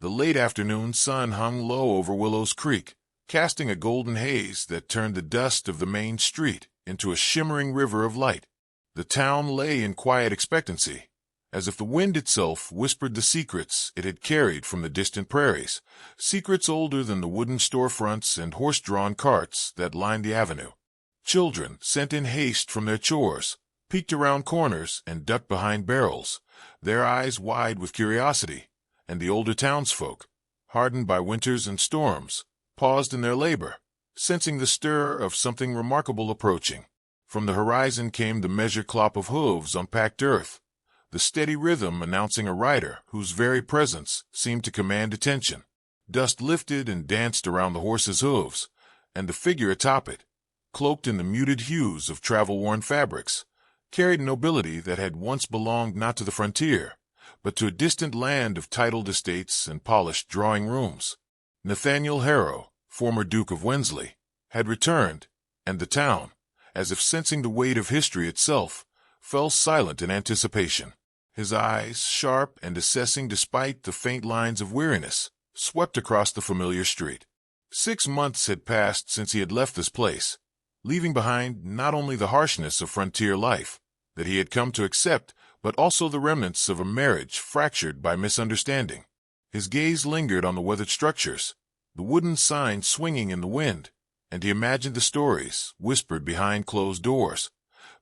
The late afternoon sun hung low over Willow's Creek, casting a golden haze that turned the dust of the main street into a shimmering river of light. The town lay in quiet expectancy, as if the wind itself whispered the secrets it had carried from the distant prairies, secrets older than the wooden storefronts and horse-drawn carts that lined the avenue. Children, sent in haste from their chores, peeked around corners and ducked behind barrels, their eyes wide with curiosity, and the older townsfolk, hardened by winters and storms, paused in their labor, sensing the stir of something remarkable approaching. From the horizon came the measured clop of hooves on packed earth, the steady rhythm announcing a rider whose very presence seemed to command attention. Dust lifted and danced around the horse's hooves, and the figure atop it, cloaked in the muted hues of travel-worn fabrics, carried nobility that had once belonged not to the frontier, but to a distant land of titled estates and polished drawing-rooms. Nathaniel Harrow, former Duke of Wensley, had returned, and the town, as if sensing the weight of history itself, fell silent in anticipation. His eyes, sharp and assessing despite the faint lines of weariness, swept across the familiar street. 6 months had passed since he had left this place, leaving behind not only the harshness of frontier life that he had come to accept, but also the remnants of a marriage fractured by misunderstanding. His gaze lingered on the weathered structures, the wooden signs swinging in the wind, and he imagined the stories whispered behind closed doors,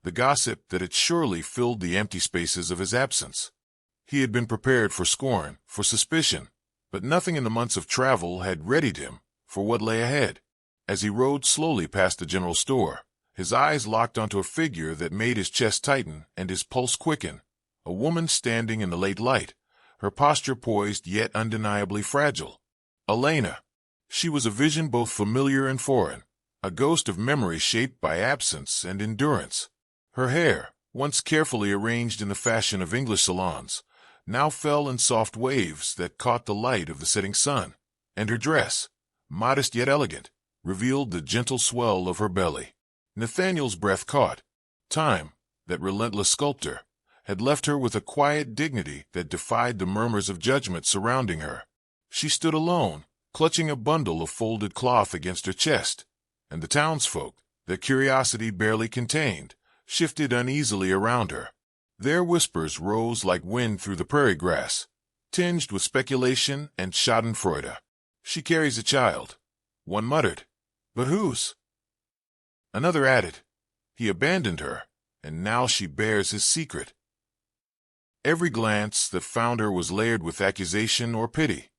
the gossip that had surely filled the empty spaces of his absence. He had been prepared for scorn, for suspicion, but nothing in the months of travel had readied him for what lay ahead. As he rode slowly past the general store, his eyes locked onto a figure that made his chest tighten and his pulse quicken, a woman standing in the late light, her posture poised yet undeniably fragile. Elena. She was a vision both familiar and foreign, a ghost of memory shaped by absence and endurance. Her hair, once carefully arranged in the fashion of English salons, now fell in soft waves that caught the light of the setting sun, and her dress, modest yet elegant, revealed the gentle swell of her belly. Nathaniel's breath caught. Time, that relentless sculptor, had left her with a quiet dignity that defied the murmurs of judgment surrounding her. She stood alone, clutching a bundle of folded cloth against her chest, and the townsfolk, their curiosity barely contained, shifted uneasily around her. Their whispers rose like wind through the prairie grass, tinged with speculation and schadenfreude. "She carries a child," one muttered. "But whose?" Another added, "He abandoned her, and now she bears his secret." Every glance that found her was layered with accusation or pity,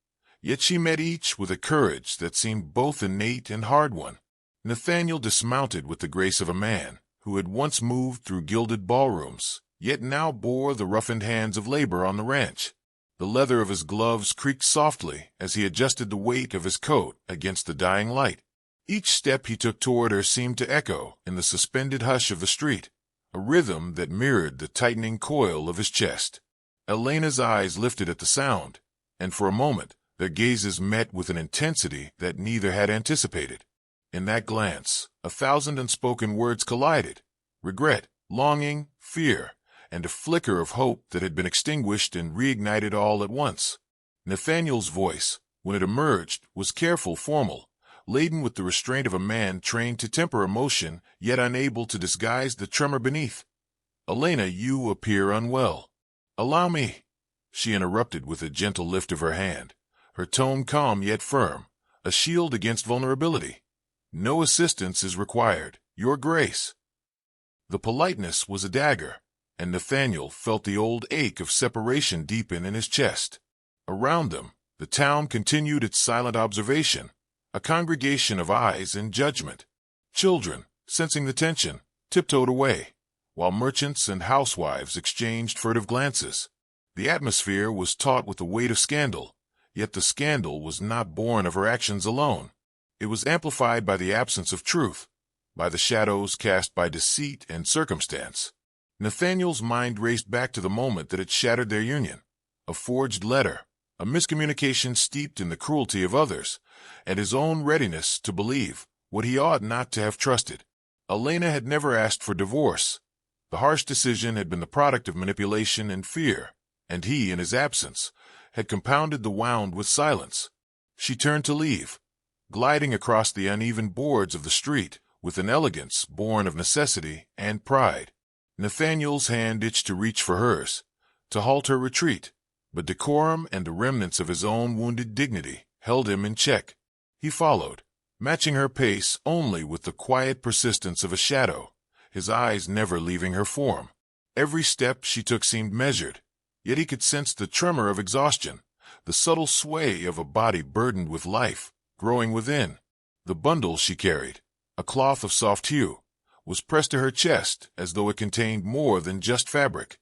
yet she met each with a courage that seemed both innate and hard-won. Nathaniel dismounted with the grace of a man who had once moved through gilded ballrooms, yet now bore the roughened hands of labor on the ranch. The leather of his gloves creaked softly as he adjusted the weight of his coat against the dying light. Each step he took toward her seemed to echo in the suspended hush of the street, a rhythm that mirrored the tightening coil of his chest. Elena's eyes lifted at the sound, and for a moment their gazes met with an intensity that neither had anticipated. In that glance, 1,000 unspoken words collided: regret, longing, fear, and a flicker of hope that had been extinguished and reignited all at once. Nathaniel's voice, when it emerged, was careful, formal, laden with the restraint of a man trained to temper emotion, yet unable to disguise the tremor beneath. "Elena, you appear unwell." "Allow me," she interrupted with a gentle lift of her hand, her tone calm yet firm, a shield against vulnerability. "No assistance is required, Your Grace." The politeness was a dagger, and Nathaniel felt the old ache of separation deepen in his chest. Around them, the town continued its silent observation, a congregation of eyes in judgment. Children, sensing the tension, tiptoed away, while merchants and housewives exchanged furtive glances. The atmosphere was taut with the weight of scandal, yet the scandal was not born of her actions alone. It was amplified by the absence of truth, by the shadows cast by deceit and circumstance. Nathaniel's mind raced back to the moment that had shattered their union, a forged letter, a miscommunication steeped in the cruelty of others, and his own readiness to believe what he ought not to have trusted. Elena had never asked for divorce. The harsh decision had been the product of manipulation and fear, and he, in his absence, had compounded the wound with silence. She turned to leave, gliding across the uneven boards of the street with an elegance born of necessity and pride. Nathaniel's hand itched to reach for hers, to halt her retreat, but decorum and the remnants of his own wounded dignity held him in check. He followed, matching her pace only with the quiet persistence of a shadow, his eyes never leaving her form. Every step she took seemed measured, yet he could sense the tremor of exhaustion, the subtle sway of a body burdened with life, growing within. The bundle she carried, a cloth of soft hue, was pressed to her chest as though it contained more than just fabric.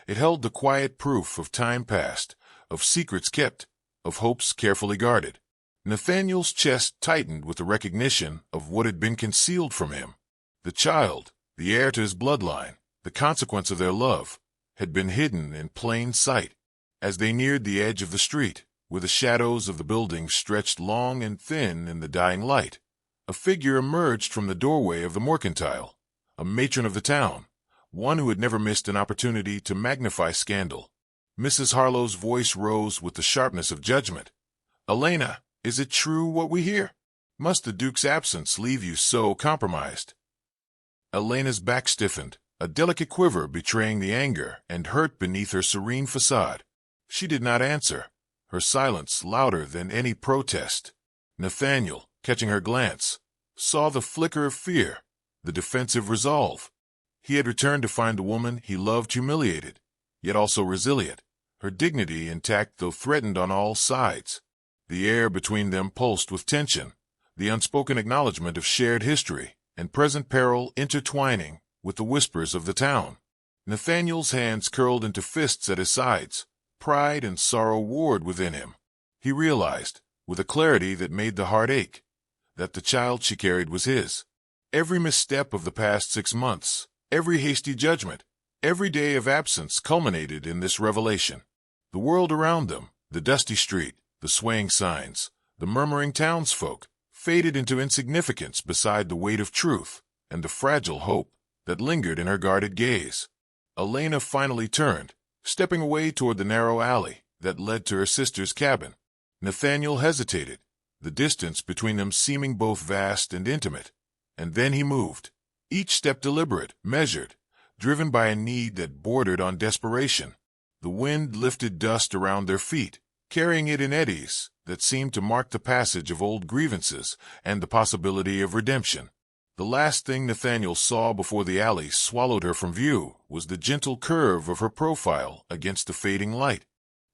It held the quiet proof of time past, of secrets kept, of hopes carefully guarded. Nathaniel's chest tightened with the recognition of what had been concealed from him. The child, the heir to his bloodline, the consequence of their love, had been hidden in plain sight. As they neared the edge of the street, where the shadows of the buildings stretched long and thin in the dying light, a figure emerged from the doorway of the mercantile, a matron of the town, one who had never missed an opportunity to magnify scandal. Mrs. Harlow's voice rose with the sharpness of judgment. "Elena, is it true what we hear? Must the Duke's absence leave you so compromised?" Elena's back stiffened, a delicate quiver betraying the anger and hurt beneath her serene facade. She did not answer, her silence louder than any protest. Nathaniel, catching her glance, saw the flicker of fear, the defensive resolve. He had returned to find the woman he loved humiliated, yet also resilient, her dignity intact though threatened on all sides. The air between them pulsed with tension, the unspoken acknowledgment of shared history and present peril intertwining with the whispers of the town. Nathaniel's hands curled into fists at his sides, pride and sorrow warred within him. He realized, with a clarity that made the heart ache, that the child she carried was his. Every misstep of the past 6 months, every hasty judgment, every day of absence culminated in this revelation. The world around them, the dusty street, the swaying signs, the murmuring townsfolk, faded into insignificance beside the weight of truth and the fragile hope that lingered in her guarded gaze. Elena finally turned, stepping away toward the narrow alley that led to her sister's cabin. Nathaniel hesitated, the distance between them seeming both vast and intimate, and then he moved, each step deliberate, measured, driven by a need that bordered on desperation. The wind lifted dust around their feet, carrying it in eddies that seemed to mark the passage of old grievances and the possibility of redemption. The last thing Nathaniel saw before the alley swallowed her from view was the gentle curve of her profile against the fading light,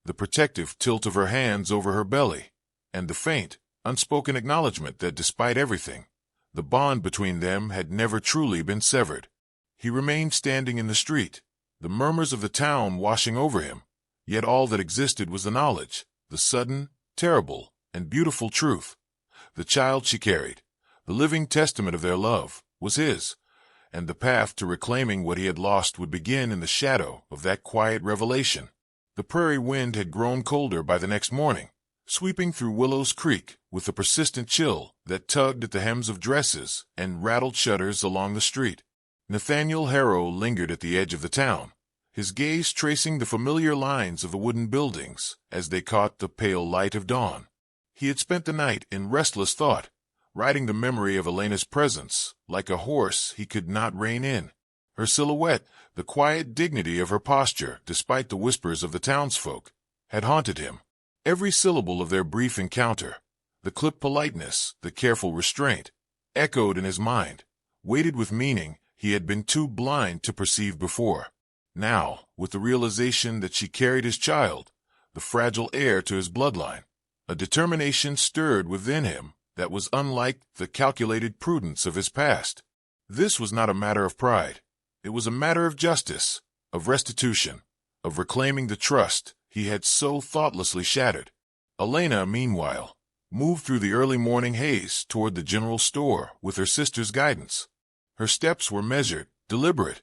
the protective tilt of her hands over her belly, and the faint, unspoken acknowledgment that despite everything, the bond between them had never truly been severed. He remained standing in the street, the murmurs of the town washing over him, yet all that existed was the knowledge, the sudden, terrible, and beautiful truth. The child she carried, the living testament of their love, was his, and the path to reclaiming what he had lost would begin in the shadow of that quiet revelation. The prairie wind had grown colder by the next morning, sweeping through Willow's Creek with a persistent chill that tugged at the hems of dresses and rattled shutters along the street. Nathaniel Harrow lingered at the edge of the town, his gaze tracing the familiar lines of the wooden buildings as they caught the pale light of dawn. He had spent the night in restless thought, riding the memory of Elena's presence like a horse he could not rein in. Her silhouette, the quiet dignity of her posture despite the whispers of the townsfolk, had haunted him. Every syllable of their brief encounter, the clipped politeness, the careful restraint, echoed in his mind, weighted with meaning he had been too blind to perceive before. Now, with the realization that she carried his child, the fragile heir to his bloodline, a determination stirred within him that was unlike the calculated prudence of his past. This was not a matter of pride. It was a matter of justice, of restitution, of reclaiming the trust he had so thoughtlessly shattered. Elena, meanwhile, moved through the early morning haze toward the general store with her sister's guidance. Her steps were measured, deliberate,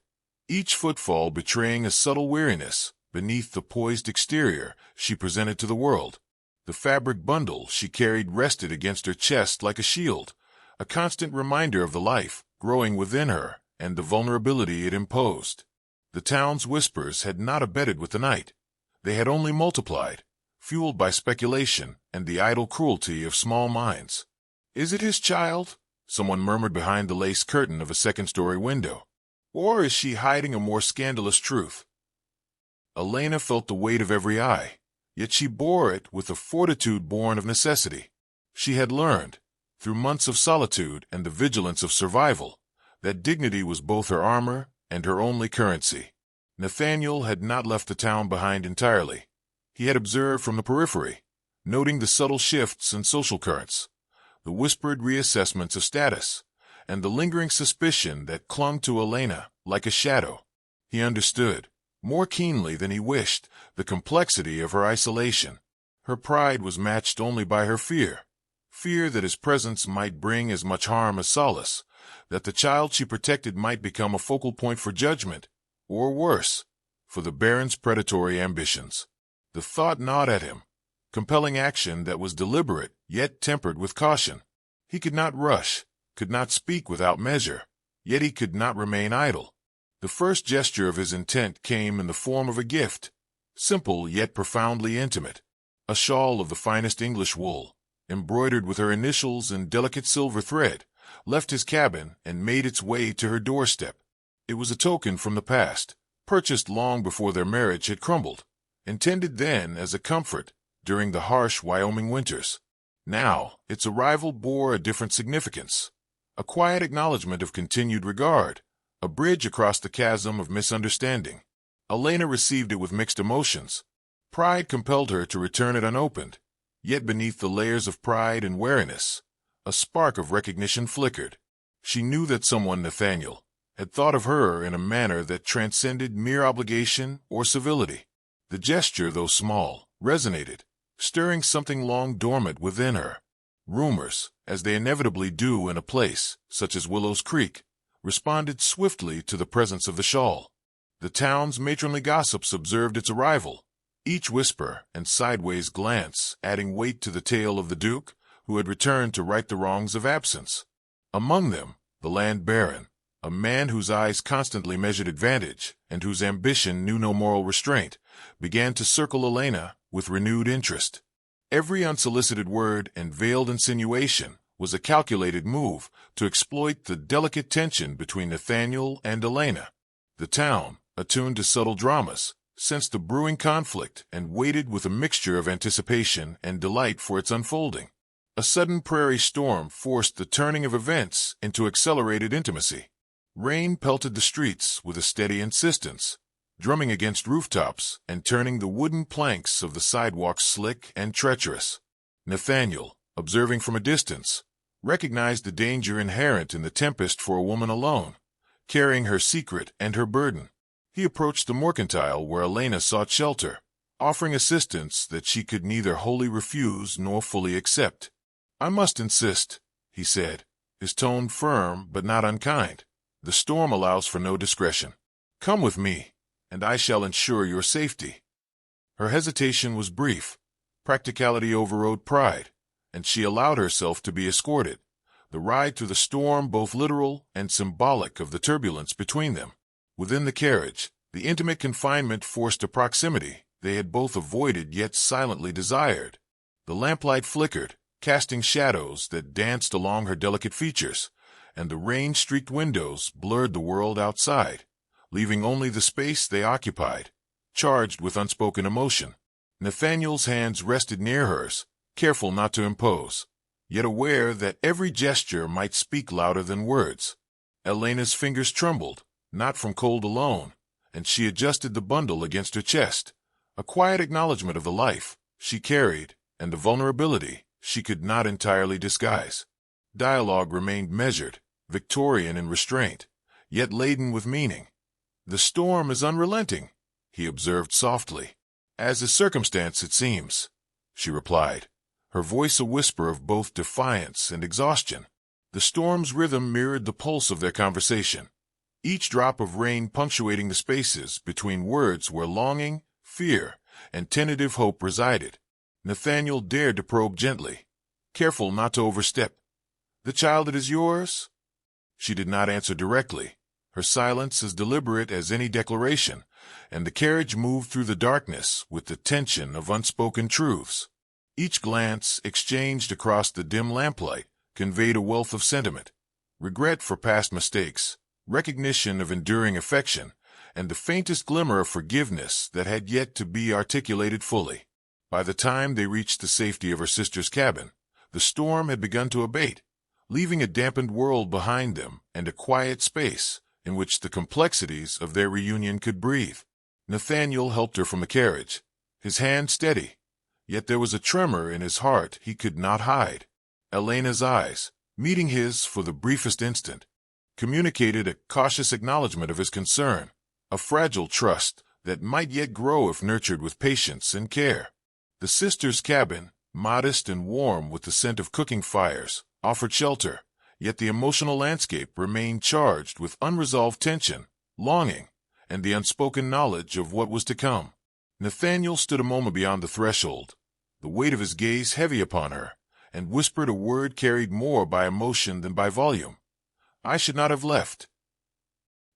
each footfall betraying a subtle weariness beneath the poised exterior she presented to the world. The fabric bundle she carried rested against her chest like a shield, a constant reminder of the life growing within her and the vulnerability it imposed. The town's whispers had not abated with the night. They had only multiplied, fueled by speculation and the idle cruelty of small minds. "Is it his child?" someone murmured behind the lace curtain of a second-story window. "Or is she hiding a more scandalous truth?" Elena felt the weight of every eye, yet she bore it with a fortitude born of necessity. She had learned, through months of solitude and the vigilance of survival, that dignity was both her armor and her only currency. Nathaniel had not left the town behind entirely. He had observed from the periphery, noting the subtle shifts in social currents, the whispered reassessments of status, and the lingering suspicion that clung to Elena like a shadow. He understood, more keenly than he wished, the complexity of her isolation. Her pride was matched only by her fear that his presence might bring as much harm as solace, that the child she protected might become a focal point for judgment, or worse, for the Baron's predatory ambitions. The thought gnawed at him, compelling action that was deliberate yet tempered with caution. He could not rush, could not speak without measure, yet he could not remain idle. The first gesture of his intent came in the form of a gift, simple yet profoundly intimate, a shawl of the finest English wool, embroidered with her initials in delicate silver thread, left his cabin and made its way to her doorstep. It was a token from the past, purchased long before their marriage had crumbled, intended then as a comfort during the harsh Wyoming winters. Now, its arrival bore a different significance, a quiet acknowledgment of continued regard, a bridge across the chasm of misunderstanding. Elena received it with mixed emotions. Pride compelled her to return it unopened, yet beneath the layers of pride and wariness, a spark of recognition flickered. She knew that someone, Nathaniel, had thought of her in a manner that transcended mere obligation or civility. The gesture, though small, resonated, stirring something long dormant within her. Rumors, as they inevitably do in a place such as Willow's Creek, responded swiftly to the presence of the shawl. The town's matronly gossips observed its arrival, each whisper and sideways glance adding weight to the tale of the Duke, who had returned to right the wrongs of absence. Among them, the land baron, a man whose eyes constantly measured advantage and whose ambition knew no moral restraint, began to circle Elena with renewed interest. Every unsolicited word and veiled insinuation was a calculated move to exploit the delicate tension between Nathaniel and Elena. The town, attuned to subtle dramas, sensed the brewing conflict and waited with a mixture of anticipation and delight for its unfolding. A sudden prairie storm forced the turning of events into accelerated intimacy. Rain pelted the streets with a steady insistence, drumming against rooftops and turning the wooden planks of the sidewalks slick and treacherous. Nathaniel, observing from a distance, recognized the danger inherent in the tempest for a woman alone, carrying her secret and her burden. He approached the mercantile where Elena sought shelter, offering assistance that she could neither wholly refuse nor fully accept. "I must insist," he said, his tone firm but not unkind. "The storm allows for no discretion. Come with me, and I shall ensure your safety." Her hesitation was brief. Practicality overrode pride, and she allowed herself to be escorted, the ride through the storm both literal and symbolic of the turbulence between them. Within the carriage, the intimate confinement forced a proximity they had both avoided yet silently desired. The lamplight flickered, casting shadows that danced along her delicate features, and the rain-streaked windows blurred the world outside, leaving only the space they occupied, charged with unspoken emotion. Nathaniel's hands rested near hers, careful not to impose, yet aware that every gesture might speak louder than words. Elena's fingers trembled, not from cold alone, and she adjusted the bundle against her chest, a quiet acknowledgment of the life she carried and the vulnerability she could not entirely disguise. Dialogue remained measured, Victorian in restraint, yet laden with meaning. "The storm is unrelenting," he observed softly. "As is circumstance, it seems," she replied, her voice a whisper of both defiance and exhaustion. The storm's rhythm mirrored the pulse of their conversation, each drop of rain punctuating the spaces between words where longing, fear, and tentative hope resided. Nathaniel dared to probe gently, careful not to overstep. "The child that is yours?" She did not answer directly, her silence as deliberate as any declaration, and the carriage moved through the darkness with the tension of unspoken truths. Each glance exchanged across the dim lamplight conveyed a wealth of sentiment, regret for past mistakes, recognition of enduring affection, and the faintest glimmer of forgiveness that had yet to be articulated fully. By the time they reached the safety of her sister's cabin, the storm had begun to abate, leaving a dampened world behind them and a quiet space in which the complexities of their reunion could breathe. Nathaniel helped her from the carriage, his hand steady, yet there was a tremor in his heart he could not hide. Elena's eyes, meeting his for the briefest instant, communicated a cautious acknowledgment of his concern, a fragile trust that might yet grow if nurtured with patience and care. The sisters' cabin, modest and warm with the scent of cooking fires, offered shelter, yet the emotional landscape remained charged with unresolved tension, longing, and the unspoken knowledge of what was to come. Nathaniel stood a moment beyond the threshold, the weight of his gaze heavy upon her, and whispered a word carried more by emotion than by volume. "I should not have left."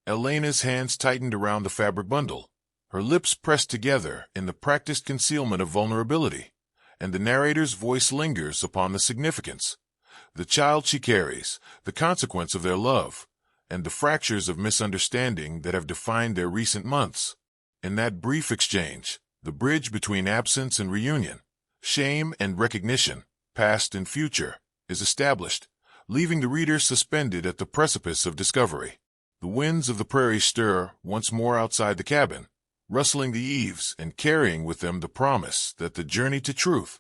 Elena's hands tightened around the fabric bundle, her lips pressed together in the practiced concealment of vulnerability, and the narrator's voice lingers upon the significance. The child she carries, the consequence of their love, and the fractures of misunderstanding that have defined their recent months. In that brief exchange, the bridge between absence and reunion, shame and recognition, past and future, is established, leaving the reader suspended at the precipice of discovery. The winds of the prairie stir once more outside the cabin, rustling the eaves and carrying with them the promise that the journey to truth,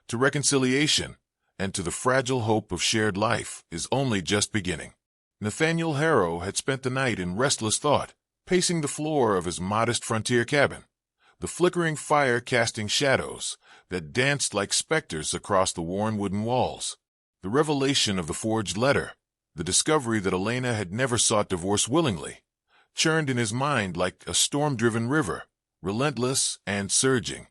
to reconciliation, and to the fragile hope of shared life is only just beginning. Nathaniel Harrow had spent the night in restless thought, pacing the floor of his modest frontier cabin, the flickering fire casting shadows that danced like specters across the worn wooden walls. The revelation of the forged letter, the discovery that Elena had never sought divorce willingly, churned in his mind like a storm-driven river, relentless and surging.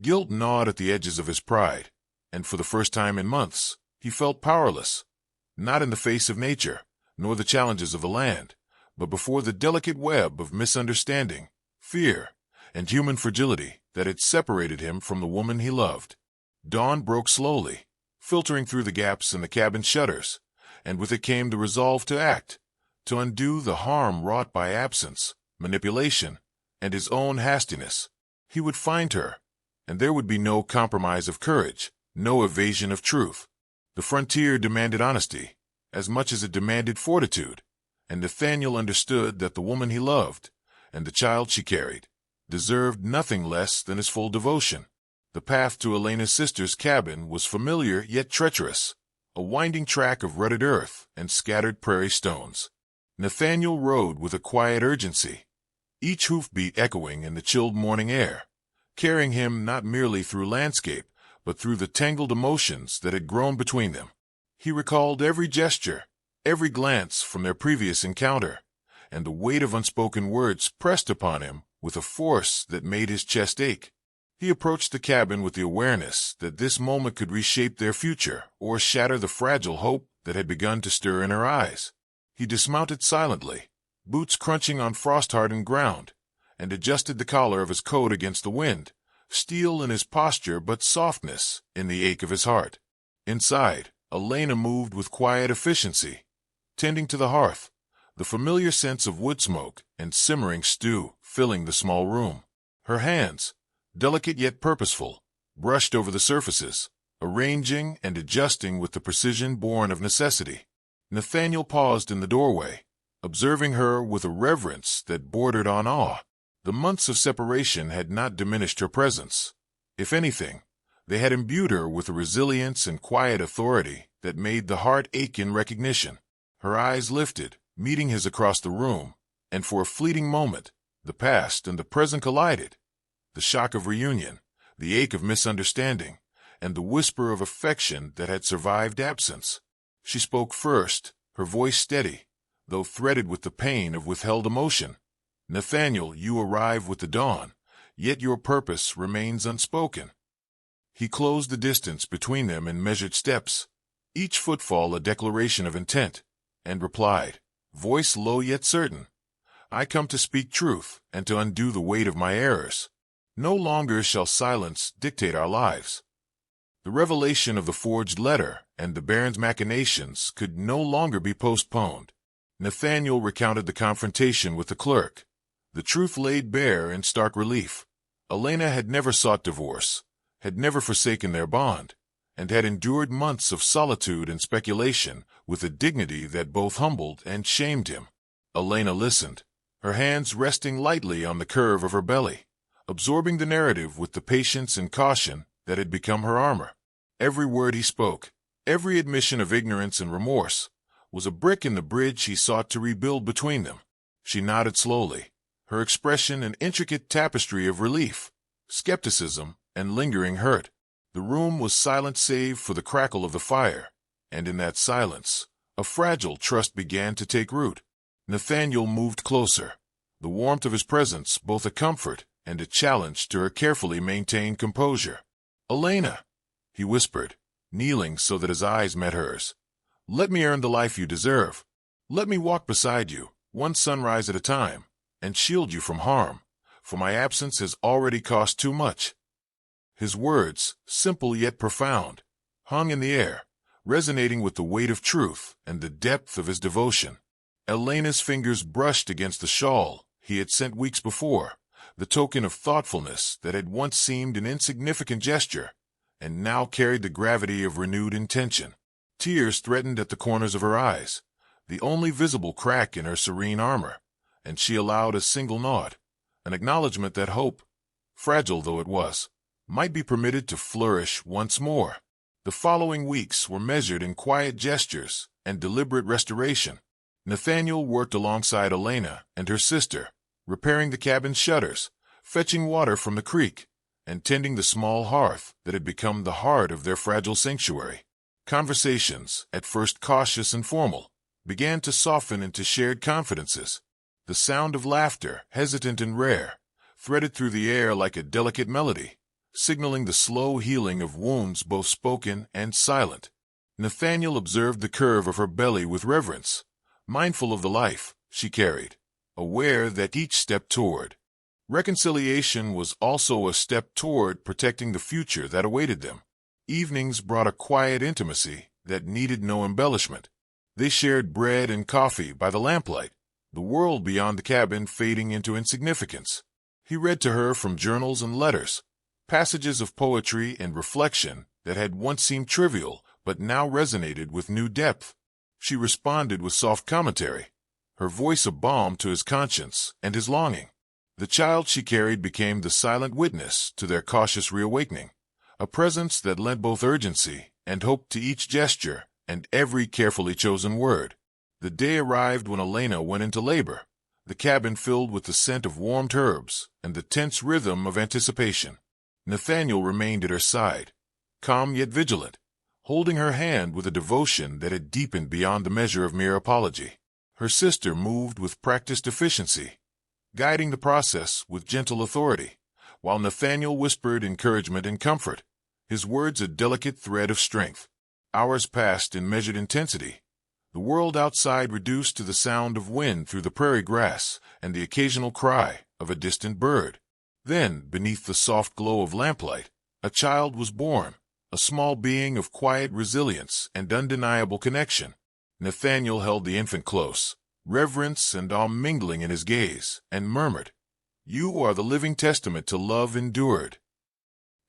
Guilt gnawed at the edges of his pride, and for the first time in months, he felt powerless, not in the face of nature, nor the challenges of the land, but before the delicate web of misunderstanding, fear, and human fragility that had separated him from the woman he loved. Dawn broke slowly, filtering through the gaps in the cabin shutters, and with it came the resolve to act, to undo the harm wrought by absence, manipulation, and his own hastiness. He would find her, and there would be no compromise of courage, no evasion of truth. The frontier demanded honesty, as much as it demanded fortitude, and Nathaniel understood that the woman he loved, and the child she carried, deserved nothing less than his full devotion. The path to Elena's sister's cabin was familiar yet treacherous, a winding track of rutted earth and scattered prairie stones. Nathaniel rode with a quiet urgency, each hoofbeat echoing in the chilled morning air, carrying him not merely through landscape, but through the tangled emotions that had grown between them. He recalled every gesture, every glance from their previous encounter, and the weight of unspoken words pressed upon him with a force that made his chest ache. He approached the cabin with the awareness that this moment could reshape their future or shatter the fragile hope that had begun to stir in her eyes. He dismounted silently, boots crunching on frost-hardened ground, and adjusted the collar of his coat against the wind, steel in his posture but softness in the ache of his heart. Inside, Elena moved with quiet efficiency, tending to the hearth, the familiar sense of wood smoke and simmering stew filling the small room. Her hands, delicate yet purposeful, brushed over the surfaces, arranging and adjusting with the precision born of necessity. Nathaniel paused in the doorway, observing her with a reverence that bordered on awe. The months of separation had not diminished her presence. If anything, they had imbued her with a resilience and quiet authority that made the heart ache in recognition. Her eyes lifted, meeting his across the room, and for a fleeting moment, the past and the present collided. The shock of reunion, the ache of misunderstanding, and the whisper of affection that had survived absence. She spoke first, her voice steady, though threaded with the pain of withheld emotion. "Nathaniel, you arrive with the dawn, yet your purpose remains unspoken." He closed the distance between them in measured steps, each footfall a declaration of intent, and replied, voice low yet certain, I come to speak truth and to undo the weight of my errors. No longer shall silence dictate our lives." The revelation of the forged letter and the Baron's machinations could no longer be postponed. Nathaniel recounted the confrontation with the clerk. The truth laid bare in stark relief. Elena had never sought divorce, had never forsaken their bond, and had endured months of solitude and speculation with a dignity that both humbled and shamed him. Elena listened, her hands resting lightly on the curve of her belly, absorbing the narrative with the patience and caution that had become her armor. Every word he spoke, every admission of ignorance and remorse, was a brick in the bridge he sought to rebuild between them. She nodded slowly, her expression an intricate tapestry of relief, skepticism, and lingering hurt. The room was silent save for the crackle of the fire, and in that silence, a fragile trust began to take root. Nathaniel moved closer, the warmth of his presence both a comfort and a challenge to her carefully maintained composure. "Elena," he whispered, kneeling so that his eyes met hers, "let me earn the life you deserve. Let me walk beside you, one sunrise at a time, and shield you from harm, for my absence has already cost too much." His words, simple yet profound, hung in the air, resonating with the weight of truth and the depth of his devotion. Elena's fingers brushed against the shawl he had sent weeks before, the token of thoughtfulness that had once seemed an insignificant gesture, and now carried the gravity of renewed intention. Tears threatened at the corners of her eyes, the only visible crack in her serene armor, and she allowed a single nod, an acknowledgment that hope, fragile though it was, might be permitted to flourish once more. The following weeks were measured in quiet gestures and deliberate restoration. Nathaniel worked alongside Elena and her sister, repairing the cabin's shutters, fetching water from the creek, and tending the small hearth that had become the heart of their fragile sanctuary. Conversations, at first cautious and formal, began to soften into shared confidences. The sound of laughter, hesitant and rare, threaded through the air like a delicate melody, signaling the slow healing of wounds both spoken and silent. Nathaniel observed the curve of her belly with reverence, mindful of the life she carried, aware that each step toward reconciliation was also a step toward protecting the future that awaited them. Evenings brought a quiet intimacy that needed no embellishment. They shared bread and coffee by the lamplight, the world beyond the cabin fading into insignificance. He read to her from journals and letters, passages of poetry and reflection that had once seemed trivial but now resonated with new depth. She responded with soft commentary, her voice a balm to his conscience and his longing. The child she carried became the silent witness to their cautious reawakening, a presence that lent both urgency and hope to each gesture and every carefully chosen word. The day arrived when Elena went into labor, the cabin filled with the scent of warmed herbs and the tense rhythm of anticipation. Nathaniel remained at her side, calm yet vigilant, holding her hand with a devotion that had deepened beyond the measure of mere apology. Her sister moved with practiced efficiency, guiding the process with gentle authority, while Nathaniel whispered encouragement and comfort, his words a delicate thread of strength. Hours passed in measured intensity, the world outside reduced to the sound of wind through the prairie grass and the occasional cry of a distant bird. Then, beneath the soft glow of lamplight, a child was born, a small being of quiet resilience and undeniable connection. Nathaniel held the infant close, reverence and awe mingling in his gaze, and murmured, "You are the living testament to love endured."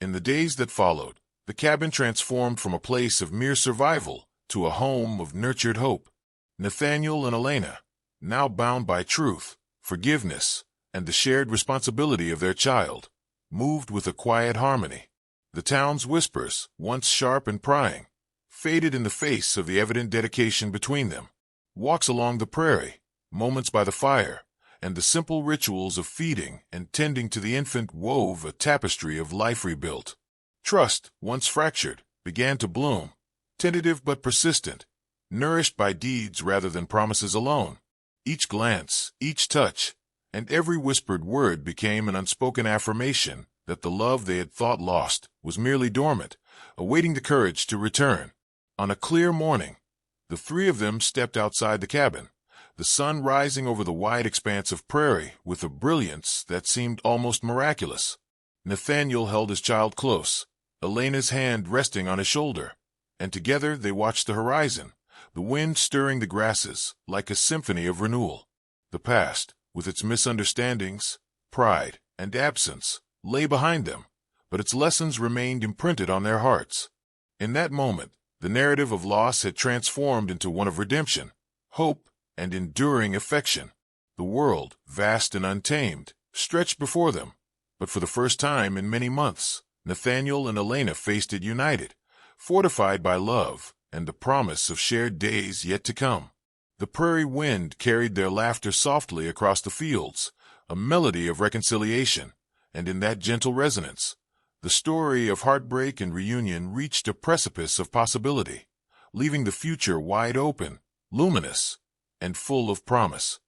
In the days that followed, the cabin transformed from a place of mere survival to a home of nurtured hope. Nathaniel and Elena, now bound by truth, forgiveness, and the shared responsibility of their child, moved with a quiet harmony. The town's whispers, once sharp and prying, faded in the face of the evident dedication between them. Walks along the prairie, moments by the fire, and the simple rituals of feeding and tending to the infant wove a tapestry of life rebuilt. Trust, once fractured, began to bloom, tentative but persistent, nourished by deeds rather than promises alone. Each glance, each touch, and every whispered word became an unspoken affirmation that the love they had thought lost was merely dormant, awaiting the courage to return. On a clear morning, the three of them stepped outside the cabin, the sun rising over the wide expanse of prairie with a brilliance that seemed almost miraculous. Nathaniel held his child close, Elena's hand resting on his shoulder, and together they watched the horizon, the wind stirring the grasses like a symphony of renewal. The past, with its misunderstandings, pride, and absence, lay behind them, but its lessons remained imprinted on their hearts. In that moment, the narrative of loss had transformed into one of redemption, hope, and enduring affection. The world, vast and untamed, stretched before them, but for the first time in many months, Nathaniel and Elena faced it united, fortified by love and the promise of shared days yet to come. The prairie wind carried their laughter softly across the fields, a melody of reconciliation, and in that gentle resonance, the story of heartbreak and reunion reached a precipice of possibility, leaving the future wide open, luminous, and full of promise.